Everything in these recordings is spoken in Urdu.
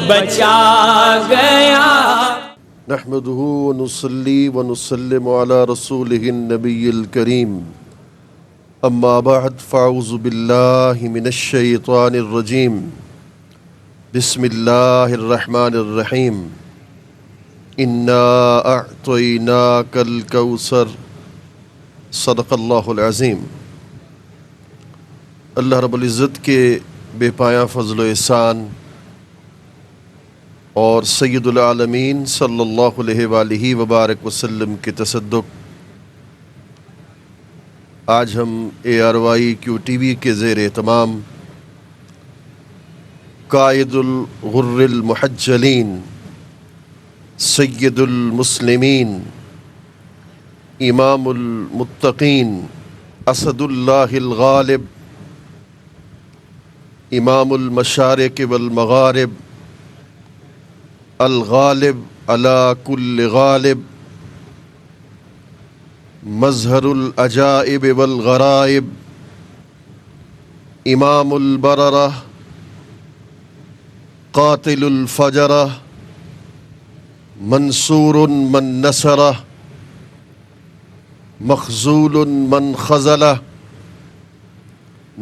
بچا گیا۔ نحمده ونصلي ونسلم على رسوله النبي الكريم اما بعد فاعوذ بالله من الشيطان الرجيم بسم الله الرحمن الرحيم انا اعطيناك الكوثر صدق اللہ العظیم۔ اللہ رب العزت کے بے پایاں فضل و احسان اور سید العالمین صلی اللہ علیہ وآلہ وبارک وسلم کے تصدق آج ہم ARY-QTV کے زیر اہتمام قائد الغر المحجلین سید المسلمین امام المتقین اسد اللہ الغالب امام المشارق والمغارب الغالب علی کل غالب مظہر العجائب والغرائب امام البررہ قاتل الفجرہ منصور من نصرہ مخذول من خذلہ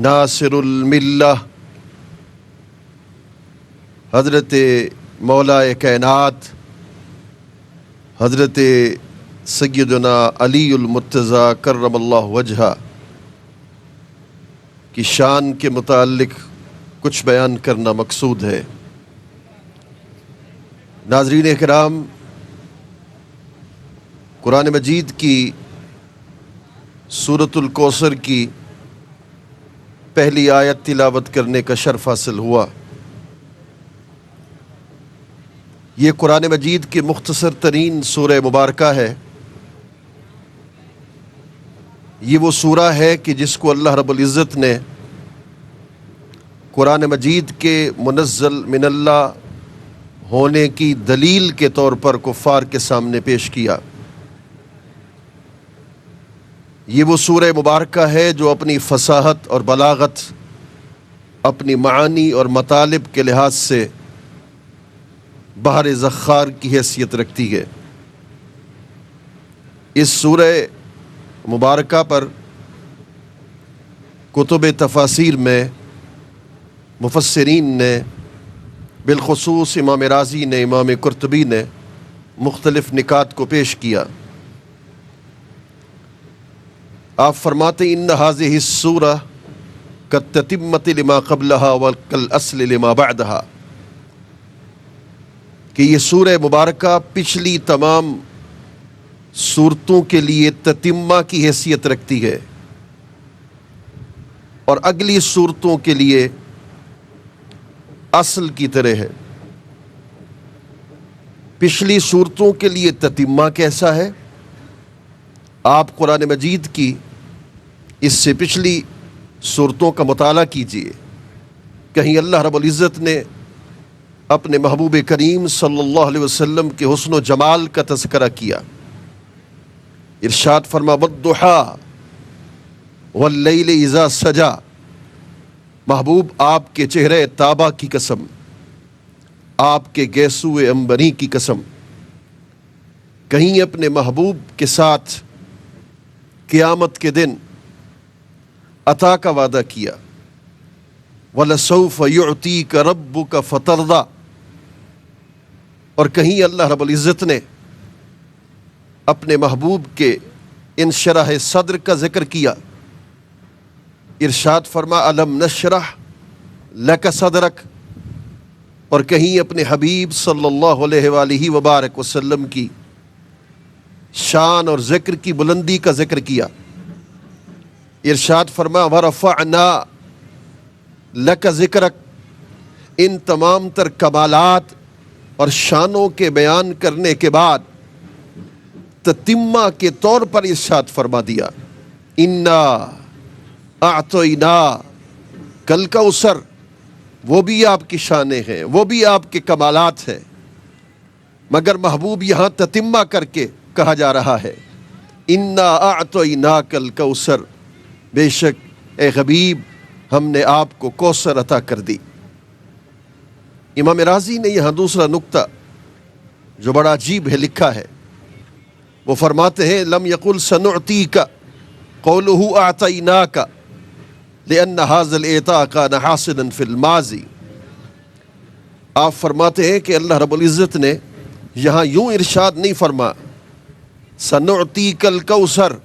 ناصر الملہ حضرت مولا کائنات حضرت سیدنا علی المرتضیٰ کرم اللہ وجہہ کی شان کے متعلق کچھ بیان کرنا مقصود ہے۔ ناظرین اکرام، قرآن مجید کی سورۃ الکوثر کی پہلی آیت تلاوت کرنے کا شرف حاصل ہوا۔ یہ قرآن مجید کی مختصر ترین سورہ مبارکہ ہے۔ یہ وہ سورہ ہے کہ جس کو اللہ رب العزت نے قرآن مجید کے منزل من اللہ ہونے کی دلیل کے طور پر کفار کے سامنے پیش کیا۔ یہ وہ سورہ مبارکہ ہے جو اپنی فصاحت اور بلاغت، اپنی معانی اور مطالب کے لحاظ سے بحر ذخار کی حیثیت رکھتی ہے۔ اس سورہ مبارکہ پر کتب تفاسیر میں مفسرین نے، بالخصوص امام رازی نے، امام قرطبی نے مختلف نکات کو پیش کیا۔ آپ فرماتے ہیں ان هذه السورہ كالتتمۃ لما قبلها وكالاصل لما بعدها، کہ یہ سورہ مبارکہ پچھلی تمام صورتوں کے لیے تتمہ کی حیثیت رکھتی ہے اور اگلی صورتوں کے لیے اصل کی طرح ہے۔ پچھلی صورتوں کے لیے تتمہ کیسا ہے؟ آپ قرآن مجید کی اس سے پچھلی صورتوں کا مطالعہ کیجیے۔ کہیں اللہ رب العزت نے اپنے محبوب کریم صلی اللہ علیہ وسلم کے حسن و جمال کا تذکرہ کیا۔ ارشاد فرما والضحیٰ واللیل اذا سجا، محبوب آپ کے چہرے تابہ کی قسم، آپ کے گیسو عنبری کی قسم۔ کہیں اپنے محبوب کے ساتھ قیامت کے دن عطا کا وعدہ کیا، وَلَسَوْفَ يُعْتِيكَ رَبُّكَ فَتَرْضَىٰ، اور کہیں اللہ رب العزت نے اپنے محبوب کے انشراح صدر کا ذکر کیا۔ ارشاد فرما الم نشرح لک صدرک، اور کہیں اپنے حبیب صلی اللہ علیہ وآلہ وبارک وسلم کی شان اور ذکر کی بلندی کا ذکر کیا۔ ارشاد فرما ورفعنا لک ذکرک، ان تمام تر کمالات اور شانوں کے بیان کرنے کے بعد تتمہ کے طور پر ارشاد فرما دیا انا اعطینا کل کوثر، وہ بھی آپ کی شانیں ہیں، وہ بھی آپ کے کمالات ہیں، مگر محبوب یہاں تتمہ کر کے کہا جا رہا ہے انا اعطیناک الکوثر، بے شک اے حبیب ہم نے آپ کو کوثر عطا کر دی۔ امام رازی نے یہاں دوسرا نقطہ جو بڑا عجیب ہے لکھا ہے، وہ فرماتے ہیں لم یقل سنعطیک قولہ اعطیناک لأن هذا الإعطاء كان حاصلا في الماضی۔ آپ فرماتے ہیں کہ اللہ رب العزت نے یہاں یوں ارشاد نہیں فرما سنعطیک الکوثر،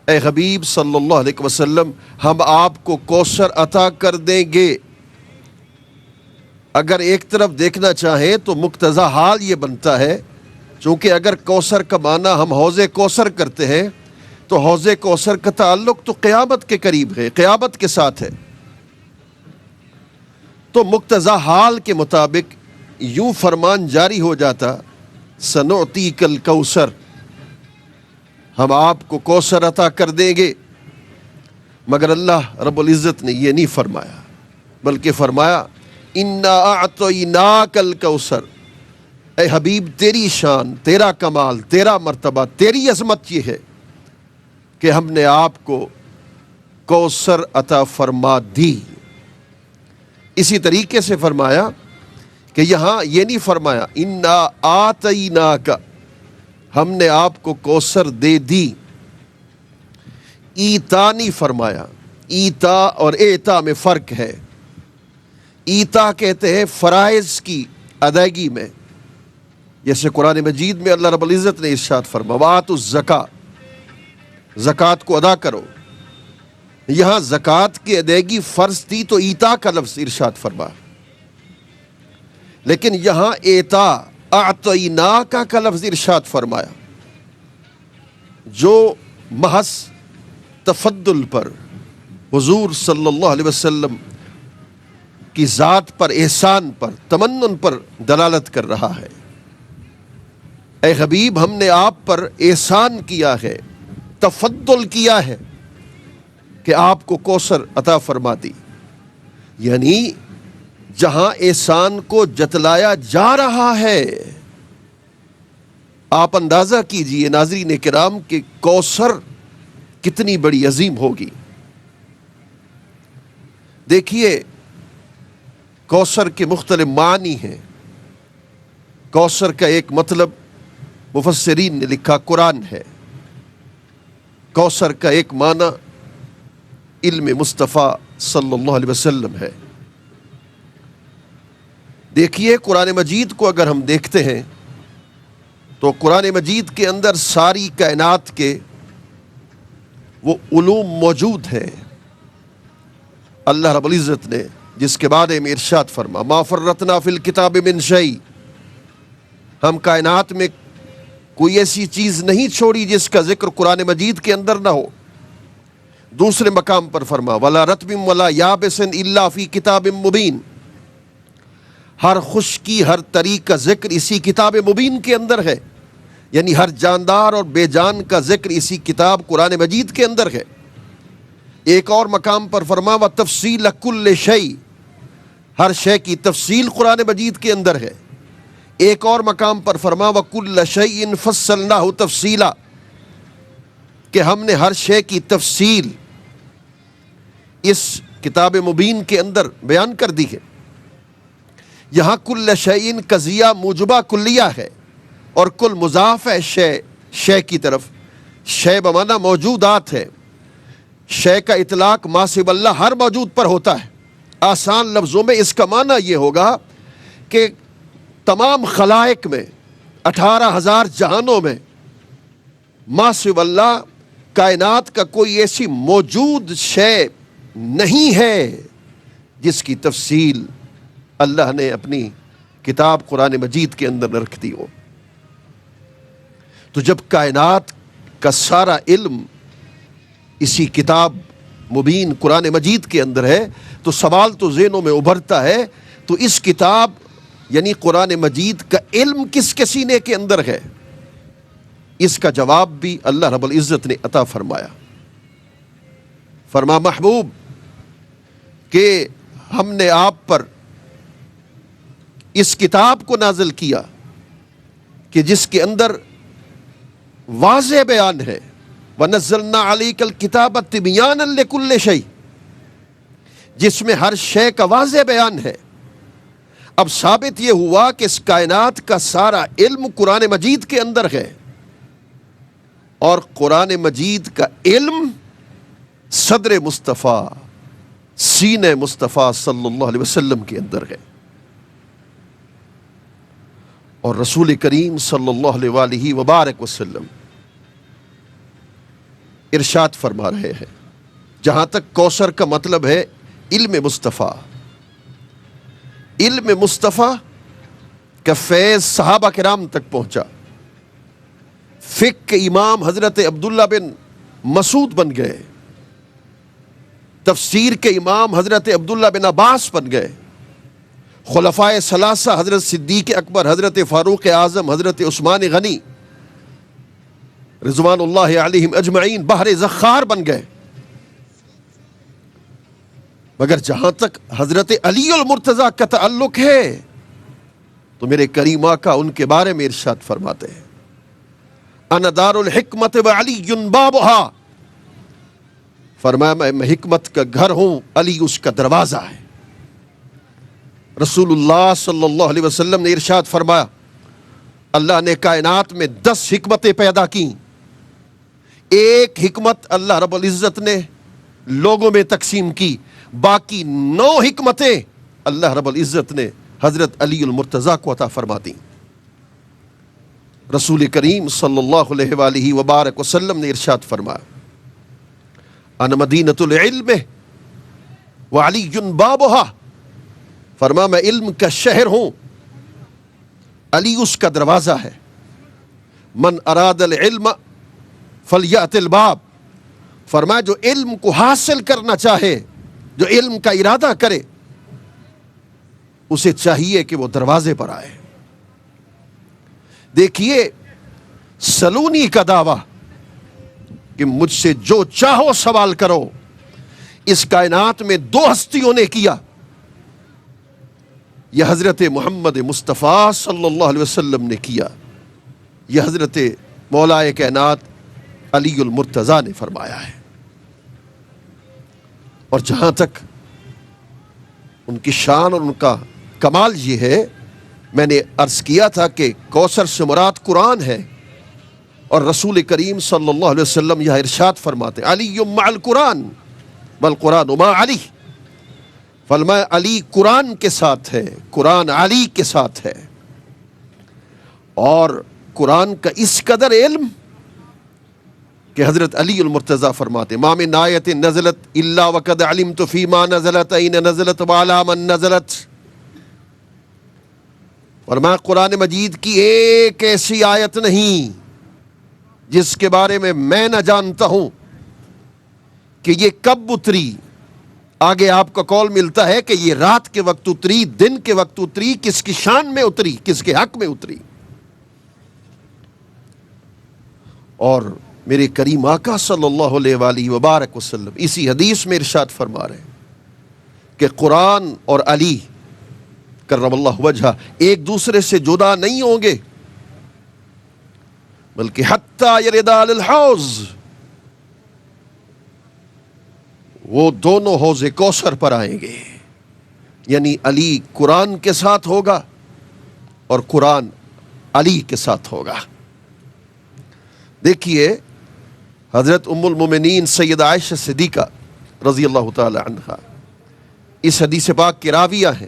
اے حبیب صلی اللہ علیہ وسلم ہم آپ کو کوثر عطا کر دیں گے۔ اگر ایک طرف دیکھنا چاہیں تو مقتضی حال یہ بنتا ہے، چونکہ اگر کوثر کا معنی ہم حوض کوثر کرتے ہیں تو حوض کوثر کا تعلق تو قیامت کے قریب ہے، قیامت کے ساتھ ہے، تو مقتضی حال کے مطابق یوں فرمان جاری ہو جاتا سنعطیک الکوثر، ہم آپ کو کوثر عطا کر دیں گے۔ مگر اللہ رب العزت نے یہ نہیں فرمایا، بلکہ فرمایا انا اعطیناک الکوثر، اے حبیب تیری شان، تیرا کمال، تیرا مرتبہ، تیری عظمت یہ ہے کہ ہم نے آپ کو کوثر عطا فرما دی۔ اسی طریقے سے فرمایا کہ یہاں یہ نہیں فرمایا انا آتیناک، ہم نے آپ کو کوثر دے دی، ایتا نہیں فرمایا۔ ایتا اور ایتا میں فرق ہے۔ ایتا کہتے ہیں فرائض کی ادائیگی میں، جیسے قرآن مجید میں اللہ رب العزت نے ارشاد فرمایا وآتوا الزکاۃ، زکوٰۃ کو ادا کرو۔ یہاں زکوٰۃ کی ادائیگی فرض تھی تو ایتا کا لفظ ارشاد فرما، لیکن یہاں ایتا اعطیناک کا لفظ ارشاد فرمایا، جو محض تفضل پر، حضور صلی اللہ علیہ وسلم کی ذات پر، احسان پر، تمنن پر دلالت کر رہا ہے۔ اے حبیب ہم نے آپ پر احسان کیا ہے، تفضل کیا ہے کہ آپ کو کوثر عطا فرما دی، یعنی جہاں احسان کو جتلایا جا رہا ہے۔ آپ اندازہ کیجئے ناظرین کرام کہ کوثر کتنی بڑی عظیم ہوگی۔ دیکھیے کوثر کے مختلف معنی ہیں۔ کوثر کا ایک مطلب مفسرین نے لکھا قرآن ہے، کوثر کا ایک معنی علم مصطفیٰ صلی اللہ علیہ وسلم ہے۔ دیکھیے قرآن مجید کو اگر ہم دیکھتے ہیں تو قرآن مجید کے اندر ساری کائنات کے وہ علوم موجود ہیں۔ اللہ رب العزت نے جس کے بارے میں ارشاد فرما ما فرطنا فی الکتاب من شیء، ہم کائنات میں کوئی ایسی چیز نہیں چھوڑی جس کا ذکر قرآن مجید کے اندر نہ ہو۔ دوسرے مقام پر فرما ولا رطب ولا یابس الا فی کتاب مبین، ہر خشکی ہر طری کا ذکر اسی کتاب مبین کے اندر ہے، یعنی ہر جاندار اور بے جان کا ذکر اسی کتاب قرآن مجید کے اندر ہے۔ ایک اور مقام پر فرما وتفصیل کل شیء، ہر شے کی تفصیل قرآن مجید کے اندر ہے۔ ایک اور مقام پر فرما وَكُلَّ شَيْءٍ فَصَّلْنَاهُ تَفْصِيلًا، کہ ہم نے ہر شے کی تفصیل اس کتاب مبین کے اندر بیان کر دی ہے۔ یہاں کل شیء قضیہ موجبہ کلیہ ہے، اور کل مضاف ہے شے کی طرف۔ شے بمعنی موجودات ہے، شے کا اطلاق ما سوی اللہ ہر موجود پر ہوتا ہے۔ آسان لفظوں میں اس کا معنی یہ ہوگا کہ تمام خلائق میں 18,000 جہانوں میں ما سوی اللہ کائنات کا کوئی ایسی موجود شے نہیں ہے جس کی تفصیل اللہ نے اپنی کتاب قرآن مجید کے اندر رکھ دی ہو۔ تو جب کائنات کا سارا علم اسی کتاب مبین قرآن مجید کے اندر ہے تو سوال تو ذہنوں میں ابھرتا ہے، تو اس کتاب یعنی قرآن مجید کا علم کس کے سینے کے اندر ہے؟ اس کا جواب بھی اللہ رب العزت نے عطا فرمایا۔ فرما محبوب کہ ہم نے آپ پر اس کتاب کو نازل کیا کہ جس کے اندر واضح بیان ہے وَنَزَّلْنَا عَلَيْكَ الْكِتَابَ تِبْيَانًا لِكُلِّ شَيْءٍ، جس میں ہر شے کا واضح بیان ہے۔ اب ثابت یہ ہوا کہ اس کائنات کا سارا علم قرآن مجید کے اندر ہے، اور قرآن مجید کا علم صدر مصطفیٰ، سینہ مصطفیٰ صلی اللہ علیہ وسلم کے اندر ہے، اور رسول کریم صلی اللہ علیہ وآلہ وبارک وسلم ارشاد فرما رہے ہیں، جہاں تک کوثر کا مطلب ہے علم مصطفیٰ، علم مصطفیٰ کا فیض صحابہ کرام تک پہنچا، فقہ کے امام حضرت عبداللہ بن مسعود بن گئے، تفسیر کے امام حضرت عبداللہ بن عباس بن گئے، خلفائے ثلاثہ حضرت صدیق اکبر، حضرت فاروق اعظم، حضرت عثمان غنی رضوان اللہ علیہم اجمعین بحر ذخار بن گئے، مگر جہاں تک حضرت علی المرتضیٰ کا تعلق ہے تو میرے کریم آقا ان کے بارے میں ارشاد فرماتے ہیں، انا دار الحکمت وعلی بابها، فرمایا میں حکمت کا گھر ہوں، علی اس کا دروازہ ہے۔ رسول اللہ صلی اللہ علیہ وسلم نے ارشاد فرمایا، اللہ نے کائنات میں 10 حکمتیں پیدا کی، ایک حکمت اللہ رب العزت نے لوگوں میں تقسیم کی، باقی 9 حکمتیں اللہ رب العزت نے حضرت علی المرتضیٰ کو عطا فرما دیں۔ رسول کریم صلی اللہ علیہ وآلہ وبارک وسلم نے ارشاد فرمایا، انا مدینۃ العلم وعلی بابها، فرمایا میں علم کا شہر ہوں، علی اس کا دروازہ ہے، من اراد العلم فلیأت الباب، فرمایا جو علم کو حاصل کرنا چاہے، جو علم کا ارادہ کرے، اسے چاہیے کہ وہ دروازے پر آئے۔ دیکھیے سلونی کا دعویٰ کہ مجھ سے جو چاہو سوال کرو، اس کائنات میں 2 ہستیوں نے کیا، یہ حضرت محمد مصطفیٰ صلی اللہ علیہ وسلم نے کیا، یہ حضرت مولائے کائنات علی المرتضیٰ نے فرمایا ہے۔ اور جہاں تک ان کی شان اور ان کا کمال یہ ہے، میں نے عرض کیا تھا کہ کوثر سے مراد قرآن ہے، اور رسول کریم صلی اللہ علیہ وسلم یہ ارشاد فرماتے ہیں، علی مع القرآن والقرآن مع علی، فرمایا علی قرآن کے ساتھ ہے، قرآن علی کے ساتھ ہے، اور قرآن کا اس قدر علم کہ حضرت علی المرتضیٰ فرماتے، ما من آیت نزلت الا وقد علمت فیما نزلت این نزلت وعلی من نزلت، فرمایا قرآن مجید کی ایک ایسی آیت نہیں جس کے بارے میں نہ جانتا ہوں کہ یہ کب اتری، آگے آپ کا قول ملتا ہے کہ یہ رات کے وقت اتری، دن کے وقت اتری، کس کی شان میں اتری، کس کے حق میں اتری۔ اور میرے کریم آقا صلی اللہ علیہ وآلہ وبارک وسلم اسی حدیث میں ارشاد فرما رہے ہیں کہ قرآن اور علی کرم اللہ وجہہ ایک دوسرے سے جدا نہیں ہوں گے، بلکہ حتی یردا علی الحوض، وہ دونوں حوض کوثر پر آئیں گے، یعنی علی قرآن کے ساتھ ہوگا اور قرآن علی کے ساتھ ہوگا۔ دیکھیے حضرت ام المومنین سید عائشہ صدیقہ رضی اللہ تعالی عنہا اس حدیث پاک کے راویہ ہیں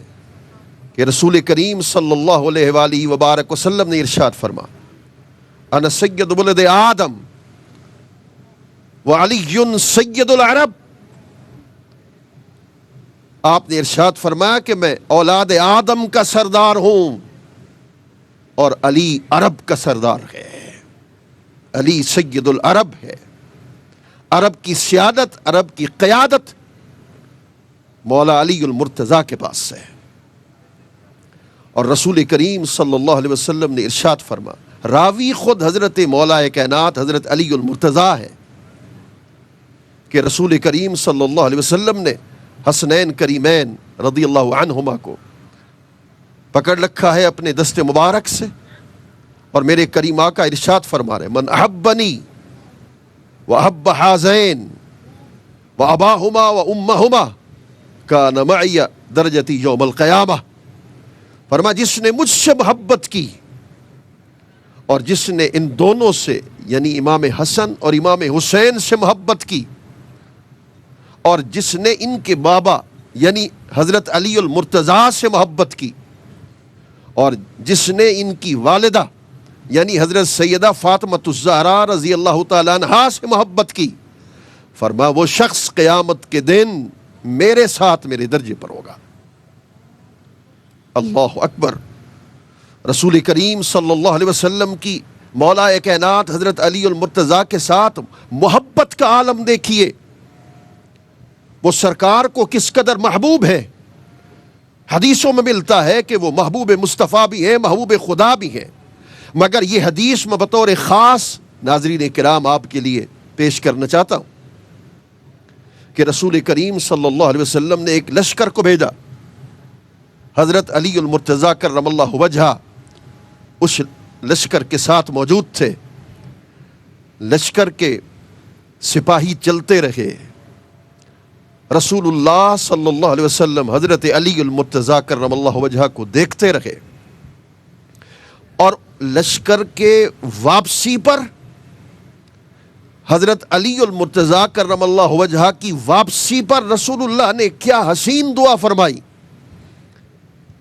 کہ رسول کریم صلی اللہ علیہ وآلہ وبارک وسلم نے ارشاد فرما، انا سید ولد آدم وعلی سید العرب، آپ نے ارشاد فرمایا کہ میں اولاد آدم کا سردار ہوں اور علی عرب کا سردار ہے، علی سید العرب ہے، عرب کی سیادت، عرب کی قیادت مولا علی المرتضیٰ کے پاس ہے۔ اور رسول کریم صلی اللہ علیہ وسلم نے ارشاد فرما، راوی خود حضرت مولا کائنات حضرت علی المرتضیٰ ہے، کہ رسول کریم صلی اللہ علیہ وسلم نے حسنین کریمین رضی اللہ عنہما کو پکڑ رکھا ہے اپنے دست مبارک سے، اور میرے کریم آقا ارشاد فرما رہے، من احبنی وأحب هذين وأباهما وأمهما كان معي درجتي يوم القيامة، فرمایا جس نے مجھ سے محبت کی اور جس نے ان دونوں سے یعنی امام حسن اور امام حسین سے محبت کی اور جس نے ان کے بابا یعنی حضرت علی المرتضیٰ سے محبت کی اور جس نے ان کی والدہ یعنی حضرت سیدہ فاطمہ الزہرا رضی اللہ تعالیٰ عنہا سے محبت کی، فرمایا وہ شخص قیامت کے دن میرے ساتھ میرے درجے پر ہوگا۔ اللہ اکبر۔ رسول کریم صلی اللہ علیہ وسلم کی مولا کائنات حضرت علی المرتضیٰ کے ساتھ محبت کا عالم دیکھیے، وہ سرکار کو کس قدر محبوب ہے۔ حدیثوں میں ملتا ہے کہ وہ محبوب مصطفیٰ بھی ہیں، محبوب خدا بھی ہیں، مگر یہ حدیث میں بطور خاص ناظرین کرام آپ کے لیے پیش کرنا چاہتا ہوں کہ رسول کریم صلی اللہ علیہ وسلم نے ایک لشکر کو بھیجا، حضرت علی المرتضیٰ کرم اللہ وجہہ اس لشکر کے ساتھ موجود تھے۔ لشکر کے سپاہی چلتے رہے، رسول اللہ صلی اللہ علیہ وسلم حضرت علی المرتضیٰ کرم اللہ وجہہ کو دیکھتے رہے، اور لشکر کے واپسی پر حضرت علی المرتضیٰ کرم اللہ وجہہ کی واپسی پر رسول اللہ نے کیا حسین دعا فرمائی۔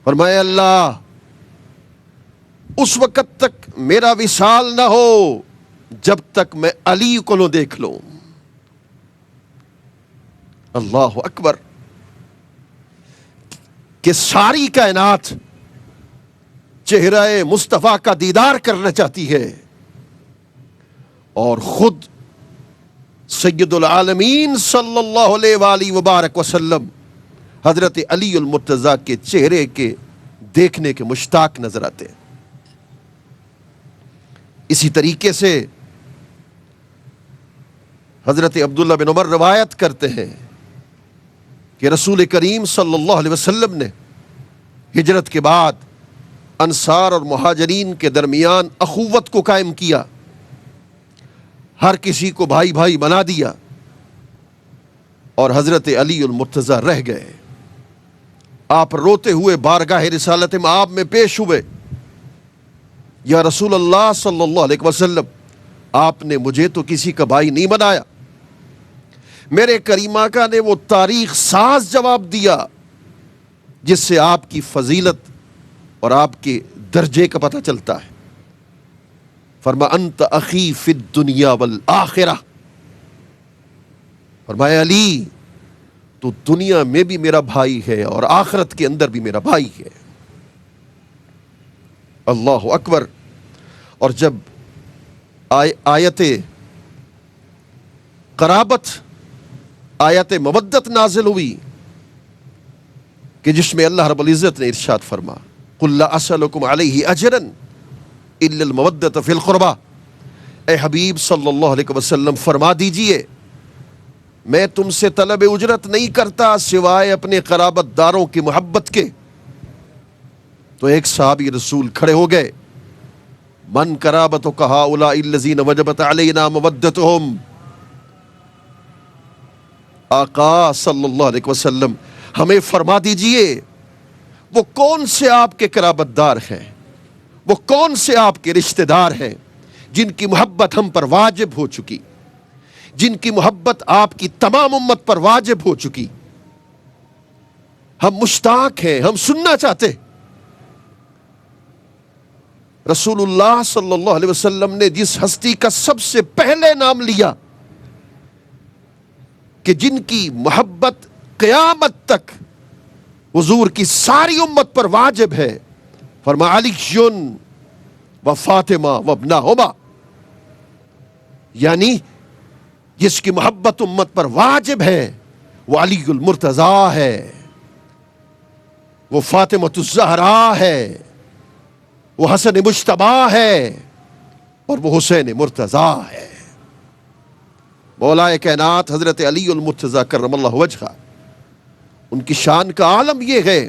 فرمایا اللہ اس وقت تک میرا وصال نہ ہو جب تک میں علی کو نہ دیکھ لوں۔ اللہ اکبر، کہ ساری کائنات چہرہ مصطفیٰ کا دیدار کرنا چاہتی ہے، اور خود سید العالمین صلی اللہ علیہ وآلہ وبارک وسلم حضرت علی المرتضیٰ کے چہرے کے دیکھنے کے مشتاق نظر آتے ہیں۔ اسی طریقے سے حضرت عبداللہ بن عمر روایت کرتے ہیں کہ رسول کریم صلی اللہ علیہ وسلم نے ہجرت کے بعد انصار اور مہاجرین کے درمیان اخوت کو قائم کیا، ہر کسی کو بھائی بھائی بنا دیا، اور حضرت علی المرتضیٰ رہ گئے۔ آپ روتے ہوئے بارگاہ رسالت مآب میں پیش ہوئے، یا رسول اللہ صلی اللہ علیہ وسلم آپ نے مجھے تو کسی کا بھائی نہیں بنایا۔ میرے کریم آقا نے وہ تاریخ ساز جواب دیا جس سے آپ کی فضیلت اور آپ کے درجے کا پتہ چلتا ہے۔ فرما انت اخی فی الدنیا والآخرہ، فرمایا علی تو دنیا میں بھی میرا بھائی ہے اور آخرت کے اندر بھی میرا بھائی ہے۔ اللہ اکبر۔ اور جب آیت قرابت، آیت مودت نازل ہوئی کہ جس میں اللہ رب العزت نے ارشاد فرما قل لا اسألکم علیہ اجرا الا المودۃ فی القربى، اے حبیب صلی اللہ علیہ وسلم فرما دیجئے میں تم سے طلب اجرت نہیں کرتا سوائے اپنے قرابت داروں کی محبت کے۔ تو ایک صحابی رسول کھڑے ہو گئے، من قرابتک ہؤلاء الذین وجبت علینا مودتہم، آقا صلی اللہ علیہ وسلم ہمیں فرما دیجئے وہ کون سے آپ کے قرابت دار ہیں، وہ کون سے آپ کے رشتہ دار ہیں جن کی محبت ہم پر واجب ہو چکی، جن کی محبت آپ کی تمام امت پر واجب ہو چکی، ہم مشتاق ہیں، ہم سننا چاہتے۔ رسول اللہ صلی اللہ علیہ وسلم نے جس ہستی کا سب سے پہلے نام لیا کہ جن کی محبت قیامت تک حضور کی ساری امت پر واجب ہے، فرمایا علی و فاطمہ و ابناہما، یعنی جس کی محبت امت پر واجب ہے وہ علی المرتضیٰ ہے، وہ فاطمہ الزہرا ہے، وہ حسن مجتبیٰ ہے، اور وہ حسین مرتضیٰ ہے۔ مولا کائنات حضرت علی المرتضیٰ کرم اللہ وجہہ، ان کی شان کا عالم یہ ہے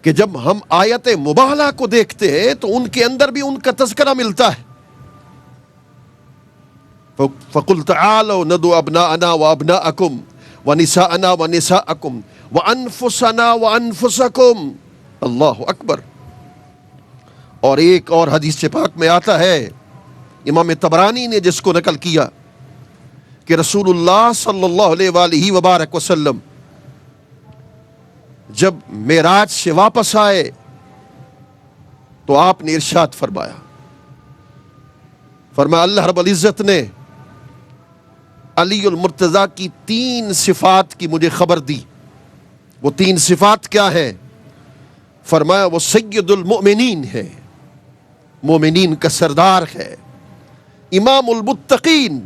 کہ جب ہم آیت مباہلہ کو دیکھتے ہیں تو ان کے اندر بھی ان کا تذکرہ ملتا ہے۔ فَقُلْ تَعَالَوْا نَدْعُ أَبْنَاءَنَا وَأَبْنَاءَكُمْ وَنِسَاءَنَا وَنِسَاءَكُمْ وَأَنفُسَنَا وَأَنفُسَكُمْ اللہ اکبر. اور ایک اور حدیث پاک میں آتا ہے، امام طبرانی نے جس کو نقل کیا، کہ رسول اللہ صلی اللہ علیہ وآلہ وبارک وسلم جب معراج سے واپس آئے تو آپ نے ارشاد فرمایا، اللہ رب العزت نے علی المرتضیٰ کی 3 صفات کی مجھے خبر دی. وہ 3 صفات کیا ہے؟ فرمایا وہ سید المؤمنین ہے، مومنین کا سردار ہے، امام المتقین،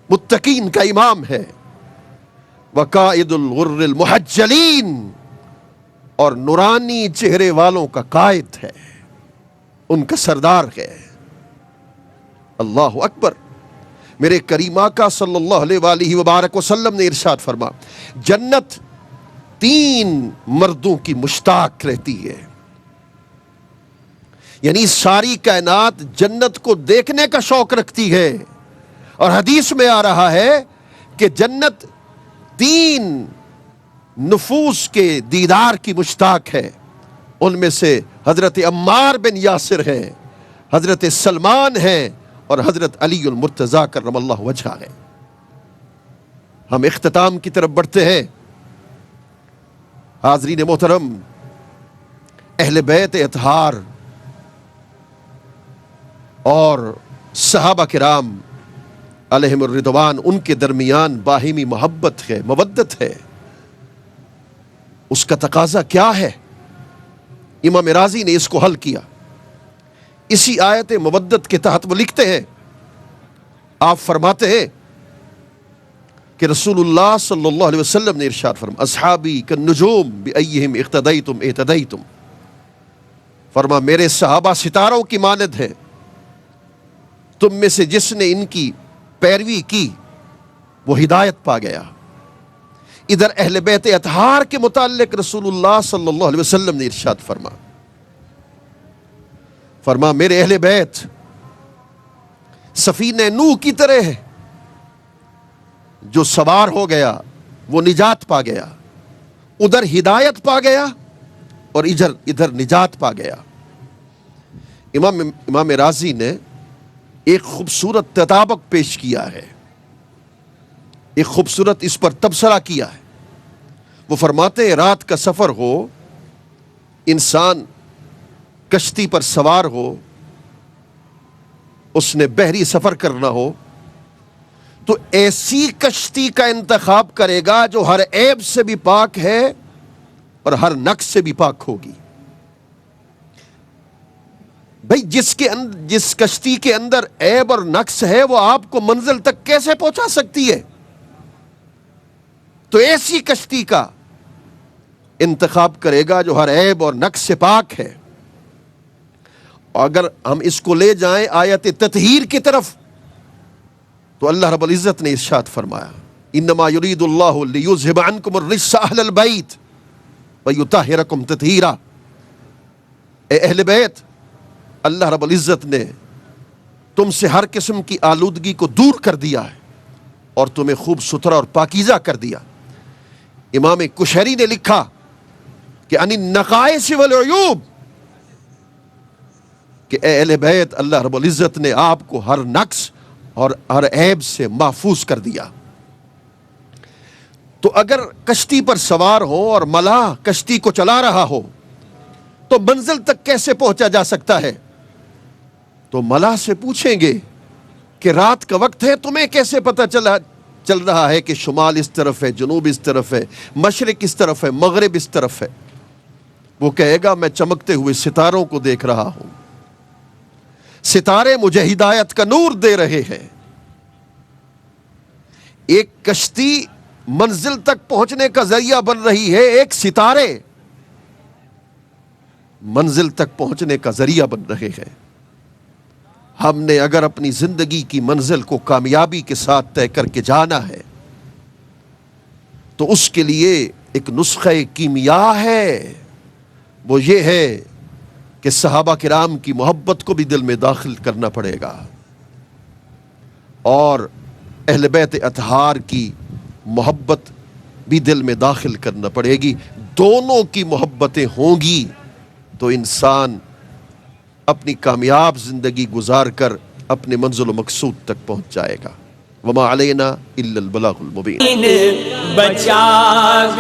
متقین کا امام ہے، وقائد الغر المحجلین، اور نورانی چہرے والوں کا قائد ہے، ان کا سردار ہے. اللہ اکبر. میرے کریم آقا صلی اللہ علیہ وآلہ وبارک وسلم نے ارشاد فرما، جنت 3 مردوں کی مشتاق رہتی ہے. یعنی ساری کائنات جنت کو دیکھنے کا شوق رکھتی ہے. اور حدیث میں آ رہا ہے کہ جنت 3 نفوس کے دیدار کی مشتاق ہے. ان میں سے حضرت عمار بن یاسر ہے، حضرت سلمان ہے، اور حضرت علی المرتضیٰ کرم اللہ وجہہ ہے. ہم اختتام کی طرف بڑھتے ہیں. حاضرین محترم، اہل بیت اطہار اور صحابہ کرام علیہم الرضوان، ان کے درمیان باہمی محبت ہے، مودت ہے. اس کا تقاضا کیا ہے؟ امام راضی نے اس کو حل کیا. اسی آیت مودت کے تحت وہ لکھتے ہیں، آپ فرماتے ہیں کہ رسول اللہ صلی اللہ علیہ وسلم نے ارشاد فرمایا، اصحابی کالنجوم بأیہم اقتدیتم اہتدیتم. فرما میرے صحابہ ستاروں کی مانند ہیں، تم میں سے جس نے ان کی پیروی کی وہ ہدایت پا گیا. ادھر اہل بیت اطہار کے متعلق رسول اللہ صلی اللہ علیہ وسلم نے ارشاد فرما میرے اہل بیت سفینہ نوح کی طرح ہے، جو سوار ہو گیا وہ نجات پا گیا. ادھر ہدایت پا گیا اور ادھر نجات پا گیا. امام راضی نے ایک خوبصورت تطابق پیش کیا ہے، ایک خوبصورت اس پر تبصرہ کیا ہے. وہ فرماتے ہیں رات کا سفر ہو، انسان کشتی پر سوار ہو، اس نے بحری سفر کرنا ہو، تو ایسی کشتی کا انتخاب کرے گا جو ہر عیب سے بھی پاک ہے اور ہر نقص سے بھی پاک ہوگی. بھئی جس کشتی کے اندر عیب اور نقص ہے وہ آپ کو منزل تک کیسے پہنچا سکتی ہے؟ تو ایسی کشتی کا انتخاب کرے گا جو ہر عیب اور نقص سے پاک ہے. اور اگر ہم اس کو لے جائیں آیت تطہیر کی طرف، تو اللہ رب العزت نے ارشاد فرمایا، انما یرید اللہ لیذھب عنکم الرجس اہل البیت ویطہرکم تطہیرا. اے اہل بیت، اللہ رب العزت نے تم سے ہر قسم کی آلودگی کو دور کر دیا ہے اور تمہیں خوب ستھرا اور پاکیزہ کر دیا. امام کشیری نے لکھا کہ ان النقائص والعیوب، کہ اے اہل بیت اللہ رب العزت نے آپ کو ہر نقص اور ہر عیب سے محفوظ کر دیا. تو اگر کشتی پر سوار ہو اور ملاح کشتی کو چلا رہا ہو تو منزل تک کیسے پہنچا جا سکتا ہے؟ تو ملاح سے پوچھیں گے کہ رات کا وقت ہے، تمہیں کیسے پتہ چل رہا ہے کہ شمال اس طرف ہے، جنوب اس طرف ہے، مشرق اس طرف ہے، مغرب اس طرف ہے؟ وہ کہے گا میں چمکتے ہوئے ستاروں کو دیکھ رہا ہوں، ستارے مجھے ہدایت کا نور دے رہے ہیں. ایک کشتی منزل تک پہنچنے کا ذریعہ بن رہی ہے، ایک ستارے منزل تک پہنچنے کا ذریعہ بن رہے ہیں. ہم نے اگر اپنی زندگی کی منزل کو کامیابی کے ساتھ طے کر کے جانا ہے تو اس کے لیے ایک نسخہ کیمیا ہے. وہ یہ ہے کہ صحابہ کرام کی محبت کو بھی دل میں داخل کرنا پڑے گا اور اہل بیت اطہار کی محبت بھی دل میں داخل کرنا پڑے گی. دونوں کی محبتیں ہوں گی تو انسان اپنی کامیاب زندگی گزار کر اپنے منزل و مقصود تک پہنچ جائے گا. وما علینا الا البلاغ المبین. بچا